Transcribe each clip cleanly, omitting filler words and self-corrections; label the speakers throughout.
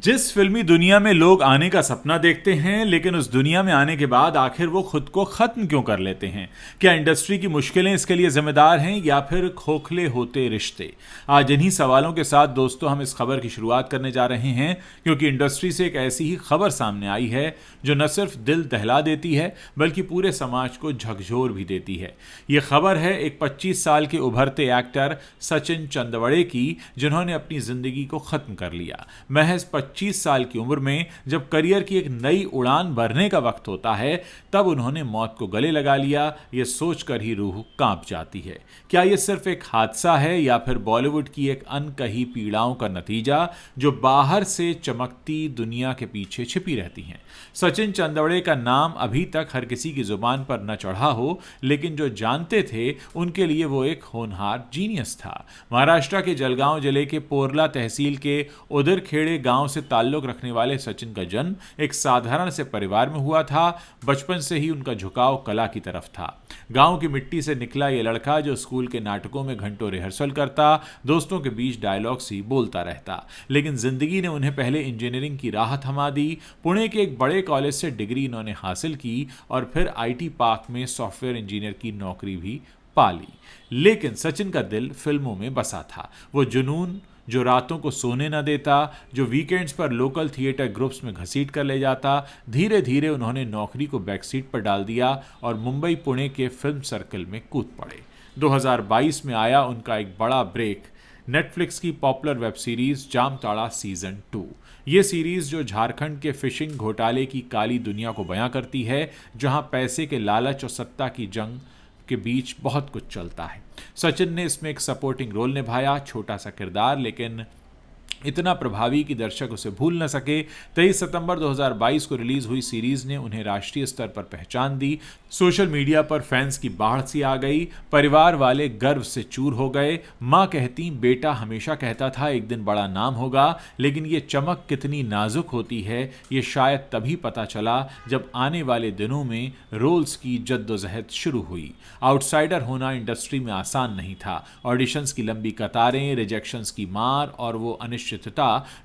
Speaker 1: जिस फिल्मी दुनिया में लोग आने का सपना देखते हैं, लेकिन उस दुनिया में आने के बाद आखिर वो खुद को खत्म क्यों कर लेते हैं? क्या इंडस्ट्री की मुश्किलें इसके लिए जिम्मेदार हैं या फिर खोखले होते रिश्ते? आज इन्हीं सवालों के साथ दोस्तों हम इस खबर की शुरुआत करने जा रहे हैं, क्योंकि इंडस्ट्री से एक ऐसी ही खबर सामने आई है जो न सिर्फ दिल दहला देती है बल्कि पूरे समाज को झकझोर भी देती है। ये खबर है एक 25 साल के उभरते एक्टर सचिन चंदवड़े की, जिन्होंने अपनी जिंदगी को खत्म कर लिया। महज 25 साल की उम्र में जब करियर की एक नई उड़ान भरने का वक्त होता है, तब उन्होंने मौत को गले लगा लिया। यह सोचकर ही रूह कांप जाती है। क्या यह सिर्फ एक हादसा है या फिर बॉलीवुड की एक अनकही पीड़ाओं का नतीजा जो बाहर से चमकती दुनिया के पीछे छिपी रहती हैं? सचिन चंदवड़े का नाम अभी तक हर किसी की जुबान पर न चढ़ा हो, लेकिन जो जानते थे उनके लिए वो एक होनहार जीनियस था। महाराष्ट्र के जलगांव जिले के पोरला तहसील के उदरखेड़े गांव से ताल्लुक रखने वाले सचिन का जन्म एक साधारण से परिवार में हुआ था। बचपन से ही उनका झुकाव कला की तरफ था। गांव की मिट्टी से निकला ये लड़का जो स्कूल के नाटकों में घंटों रिहर्सल करता, दोस्तों के बीच डायलॉग्स ही बोलता रहता। लेकिन जिंदगी ने उन्हें पहले इंजीनियरिंग की राह थमा दी। पुणे के एक बड़े कॉलेज से डिग्री इन्होंने हासिल की और फिर आईटी पार्क में सॉफ्टवेयर इंजीनियर की नौकरी भी पा ली। लेकिन सचिन का दिल फिल्मों में बसा था। वो जुनून जो रातों को सोने न देता, जो वीकेंड्स पर लोकल थिएटर ग्रुप्स में घसीट कर ले जाता, धीरे धीरे उन्होंने नौकरी को बैकसीट पर डाल दिया और मुंबई पुणे के फिल्म सर्कल में कूद पड़े। 2022 में आया उनका एक बड़ा ब्रेक, नेटफ्लिक्स की popular web series Jamtara season 2। ये सीरीज जो झारखंड के फिशिंग घोटाले की काली दुनिया को बयां करती है, जहां पैसे के लालच और सत्ता की जंग के बीच बहुत कुछ चलता है। सचिन ने इसमें एक सपोर्टिंग रोल निभाया, छोटा सा किरदार, लेकिन इतना प्रभावी कि दर्शक उसे भूल न सके। 23 सितंबर 2022 को रिलीज हुई सीरीज ने उन्हें राष्ट्रीय स्तर पर पहचान दी। सोशल मीडिया पर फैंस की बाढ़ सी आ गई। परिवार वाले गर्व से चूर हो गए। माँ कहती, बेटा हमेशा कहता था एक दिन बड़ा नाम होगा। लेकिन ये चमक कितनी नाजुक होती है, ये शायद तभी पता चला जब आने वाले दिनों में रोल्स की जद्दोजहद शुरू हुई। आउटसाइडर होना इंडस्ट्री में आसान नहीं था। ऑडिशंस की लंबी कतारें, रिजेक्शंस की मार और वो अनिश्चितता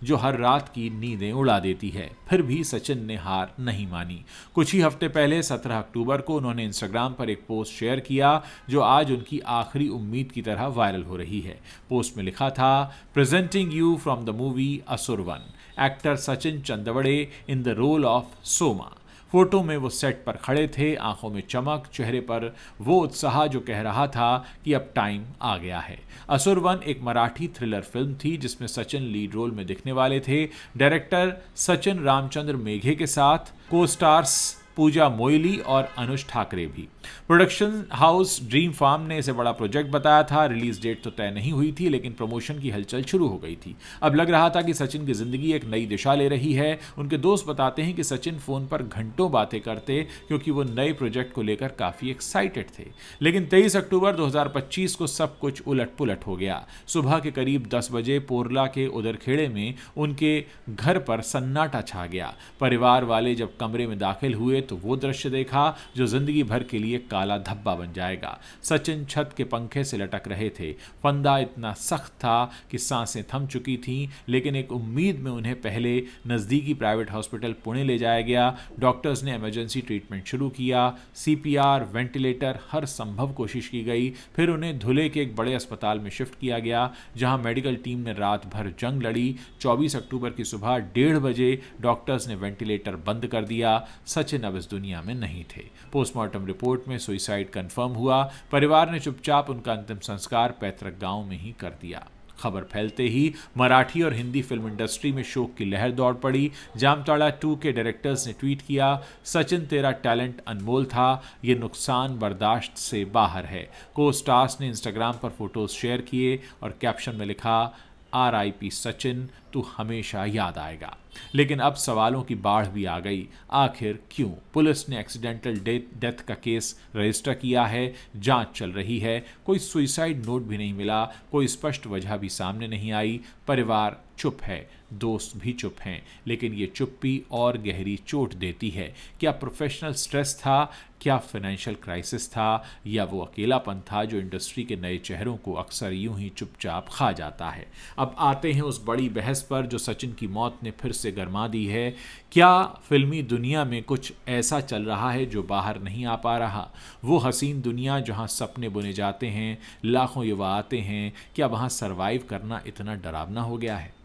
Speaker 1: जो हर रात की नींदें उड़ा देती है। फिर भी सचिन ने हार नहीं मानी। कुछ ही हफ्ते पहले 17 अक्टूबर को उन्होंने इंस्टाग्राम पर एक पोस्ट शेयर किया जो आज उनकी आखिरी उम्मीद की तरह वायरल हो रही है। पोस्ट में लिखा था, presenting you from the movie Asur 1, actor Sachin Chandwade in the role of Soma. Photo में वो सेट पर खड़े थे, आंखों में चमक, चेहरे पर वो उत्साह जो कह रहा था कि अब टाइम आ गया है। असुर 1 एक मराठी थ्रिलर फिल्म थी जिसमें सचिन लीड रोल में दिखने वाले थे। डायरेक्टर सचिन रामचंद्र मेघे के साथ को स्टार्स पूजा मोइली और अनुज ठाकरे भी। प्रोडक्शन हाउस ड्रीम फार्म ने इसे बड़ा प्रोजेक्ट बताया था। रिलीज डेट तो तय नहीं हुई थी, लेकिन प्रमोशन की हलचल शुरू हो गई थी। अब लग रहा था कि सचिन की जिंदगी एक नई दिशा ले रही है। उनके दोस्त बताते हैं कि सचिन फोन पर घंटों बातें करते, क्योंकि वो नए प्रोजेक्ट को लेकर काफी एक्साइटेड थे। लेकिन 23 अक्टूबर 2025 को सब कुछ उलट पुलट हो गया। सुबह के करीब 10 बजे पोरला के उदरखेड़े में उनके घर पर सन्नाटा छा गया। परिवार वाले जब कमरे में दाखिल हुए तो वो दृश्य देखा जो जिंदगी भर के लिए काला धब्बा बन जाएगा। सचिन छत के पंखे से लटक रहे थे। फंदा इतना सख्त था कि सांसें थम चुकी थीं, लेकिन एक उम्मीद में उन्हें पहले नज़दीकी प्राइवेट हॉस्पिटल पुणे ले जाया गया। डॉक्टर्स ने इमरजेंसी ट्रीटमेंट शुरू किया। सीपीआर, वेंटिलेटर, हर संभव कोशिश की गई। फिर उन्हें धुले के एक बड़े अस्पताल में शिफ्ट किया गया, जहां मेडिकल टीम ने रात भर जंग लड़ी। 24 अक्टूबर की सुबह 1:30 बजे डॉक्टर्स ने वेंटिलेटर बंद कर दिया। सचिन अब इस दुनिया में नहीं थे। पोस्टमार्टम रिपोर्ट में सुसाइड कंफर्म हुआ। परिवार ने चुपचाप उनका अंतिम संस्कार पैतृक गांव में ही कर दिया। खबर फैलते ही मराठी और हिंदी फिल्म इंडस्ट्री में शोक की लहर दौड़ पड़ी। जामताड़ा 2 के डायरेक्टर्स ने ट्वीट किया, सचिन तेरा टैलेंट अनमोल था, ये नुकसान बर्दाश्त से बाहर है। को स्टार्स ने इंस्टाग्राम पर फोटोज शेयर किए और कैप्शन में लिखा, RIP सचिन, तू हमेशा याद आएगा। लेकिन अब सवालों की बाढ़ भी आ गई। आखिर क्यों? पुलिस ने एक्सीडेंटल डेथ का केस रजिस्टर किया है, जांच चल रही है। कोई सुसाइड नोट भी नहीं मिला, कोई स्पष्ट वजह भी सामने नहीं आई। परिवार चुप है, दोस्त भी चुप हैं, लेकिन ये चुप्पी और गहरी चोट देती है। क्या प्रोफेशनल स्ट्रेस था, क्या फाइनेंशियल क्राइसिस था, या वो अकेलापन था जो इंडस्ट्री के नए चेहरों को अक्सर यूं ही चुपचाप खा जाता है? अब आते हैं उस बड़ी बहस बहस पर जो सचिन की मौत ने फिर से गरमा दी है। क्या फिल्मी दुनिया में कुछ ऐसा चल रहा है जो बाहर नहीं आ पा रहा? वो हसीन दुनिया जहां सपने बुने जाते हैं, लाखों युवा आते हैं, क्या वहां सरवाइव करना इतना डरावना हो गया है?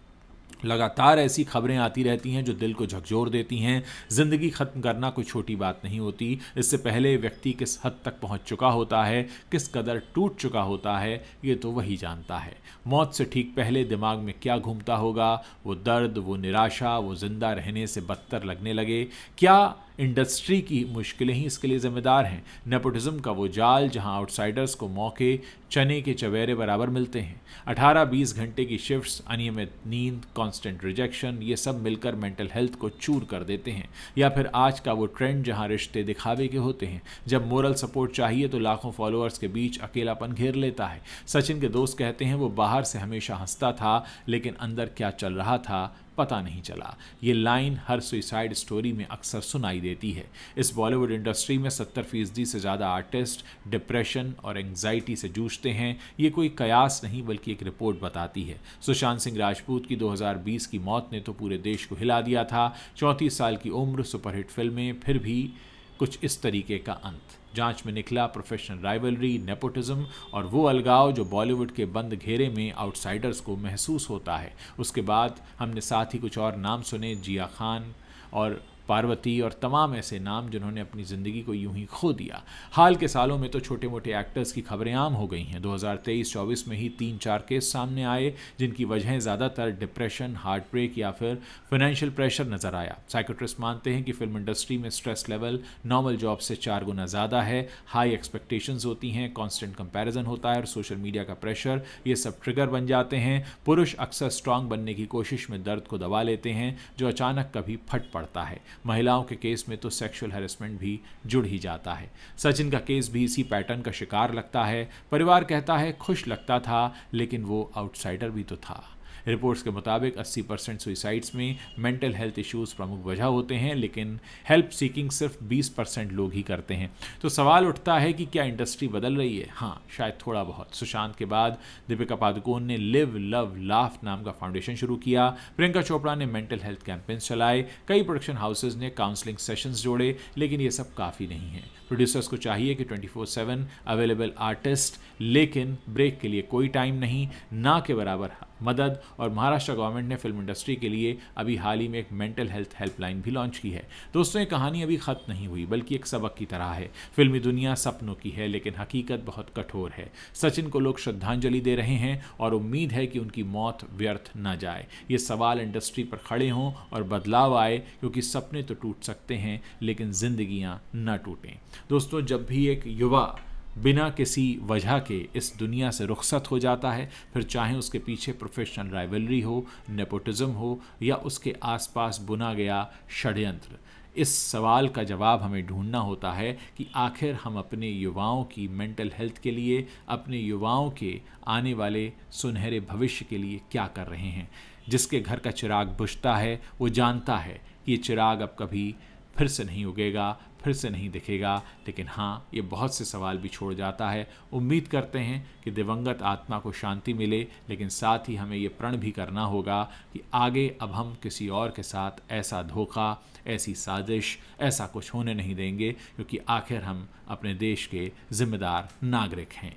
Speaker 1: लगातार ऐसी खबरें आती रहती हैं जो दिल को झकझोर देती हैं। ज़िंदगी ख़त्म करना कोई छोटी बात नहीं होती। इससे पहले व्यक्ति किस हद तक पहुंच चुका होता है, किस कदर टूट चुका होता है, ये तो वही जानता है। मौत से ठीक पहले दिमाग में क्या घूमता होगा? वो दर्द, वो निराशा, वो ज़िंदा रहने से बदतर लगने लगे। क्या इंडस्ट्री की मुश्किलें ही इसके लिए जिम्मेदार हैं? नेपोटिज्म का वो जाल जहां आउटसाइडर्स को मौके चने के चवेरे बराबर मिलते हैं। 18-20 घंटे की शिफ्ट्स, अनियमित नींद, कांस्टेंट रिजेक्शन, ये सब मिलकर मेंटल हेल्थ को चूर कर देते हैं। या फिर आज का वो ट्रेंड जहां रिश्ते दिखावे के होते हैं, जब मोरल सपोर्ट चाहिए तो लाखों फॉलोअर्स के बीच अकेलापन घेर लेता है। सचिन के दोस्त कहते हैं वो बाहर से हमेशा हंसता था, लेकिन अंदर क्या चल रहा था पता नहीं चला। ये लाइन हर सुसाइड स्टोरी में अक्सर सुनाई देती है। इस बॉलीवुड इंडस्ट्री में 70% से ज़्यादा आर्टिस्ट डिप्रेशन और एंग्जाइटी से जूझते हैं। ये कोई कयास नहीं बल्कि एक रिपोर्ट बताती है। सुशांत सिंह राजपूत की 2020 की मौत ने तो पूरे देश को हिला दिया था। 34 साल की उम्र, सुपरहिट फिल्में, फिर भी कुछ इस तरीके का अंत। जांच में निकला प्रोफेशनल राइवलरी, नेपोटिज्म और वो अलगाव जो बॉलीवुड के बंद घेरे में आउटसाइडर्स को महसूस होता है। उसके बाद हमने साथ ही कुछ और नाम सुने, जिया खान और पार्वती और तमाम ऐसे नाम जिन्होंने अपनी ज़िंदगी को यूं ही खो दिया। हाल के सालों में तो छोटे मोटे एक्टर्स की खबरें आम हो गई हैं। 2023-24 में ही 3-4 केस सामने आए जिनकी वजहें ज़्यादातर डिप्रेशन, हार्ट ब्रेक या फिर फाइनेंशियल प्रेशर नज़र आया। साइकोट्रिस्ट मानते हैं कि फिल्म इंडस्ट्री में स्ट्रेस लेवल नॉर्मल जॉब से 4 गुना ज़्यादा है। हाई एक्सपेक्टेशंस होती हैं, कॉन्स्टेंट कंपैरिजन होता है और सोशल मीडिया का प्रेशर, ये सब ट्रिगर बन जाते हैं। पुरुष अक्सर स्ट्रांग बनने की कोशिश में दर्द को दबा लेते हैं जो अचानक कभी फट पड़ता है। महिलाओं के केस में तो सेक्सुअल हैरेसमेंट भी जुड़ ही जाता है। सचिन का केस भी इसी पैटर्न का शिकार लगता है। परिवार कहता है खुश लगता था, लेकिन वो आउटसाइडर भी तो था। रिपोर्ट्स के मुताबिक 80% सुइसाइड्स में मेंटल हेल्थ इश्यूज प्रमुख वजह होते हैं, लेकिन हेल्प सीकिंग सिर्फ 20% लोग ही करते हैं। तो सवाल उठता है कि क्या इंडस्ट्री बदल रही है? हाँ, शायद थोड़ा बहुत। सुशांत के बाद दीपिका पादुकोण ने लिव लव लाफ नाम का फाउंडेशन शुरू किया। प्रियंका चोपड़ा ने मेंटल हेल्थ कैंपेन्स चलाए। कई प्रोडक्शन हाउसेज ने काउंसलिंग सेशंस जोड़े, लेकिन ये सब काफ़ी नहीं है। प्रोड्यूसर्स को चाहिए कि 24/7 अवेलेबल आर्टिस्ट, लेकिन ब्रेक के लिए कोई टाइम नहीं, ना के बराबर मदद। और महाराष्ट्र गवर्नमेंट ने फिल्म इंडस्ट्री के लिए अभी हाल ही में एक मेंटल हेल्थ हेल्पलाइन भी लॉन्च की है। दोस्तों, ये कहानी अभी ख़त्म नहीं हुई, बल्कि एक सबक की तरह है। फिल्मी दुनिया सपनों की है, लेकिन हकीकत बहुत कठोर है। सचिन को लोग श्रद्धांजलि दे रहे हैं और उम्मीद है कि उनकी मौत व्यर्थ न जाए। ये सवाल इंडस्ट्री पर खड़े हों और बदलाव आए, क्योंकि सपने तो टूट सकते हैं, लेकिन जिंदगियां न टूटें। दोस्तों, जब भी एक युवा बिना किसी वजह के इस दुनिया से रुखसत हो जाता है, फिर चाहे उसके पीछे प्रोफेशनल राइवलरी हो, नेपोटिज्म हो या उसके आसपास बुना गया षड्यंत्र, इस सवाल का जवाब हमें ढूंढना होता है कि आखिर हम अपने युवाओं की मेंटल हेल्थ के लिए, अपने युवाओं के आने वाले सुनहरे भविष्य के लिए क्या कर रहे हैं। जिसके घर का चिराग बुझता है वो जानता है कि ये चिराग अब कभी फिर से नहीं उगेगा, फिर से नहीं दिखेगा। लेकिन हाँ, ये बहुत से सवाल भी छोड़ जाता है। उम्मीद करते हैं कि दिवंगत आत्मा को शांति मिले, लेकिन साथ ही हमें ये प्रण भी करना होगा कि आगे अब हम किसी और के साथ ऐसा धोखा, ऐसी साजिश, ऐसा कुछ होने नहीं देंगे, क्योंकि आखिर हम अपने देश के जिम्मेदार नागरिक हैं।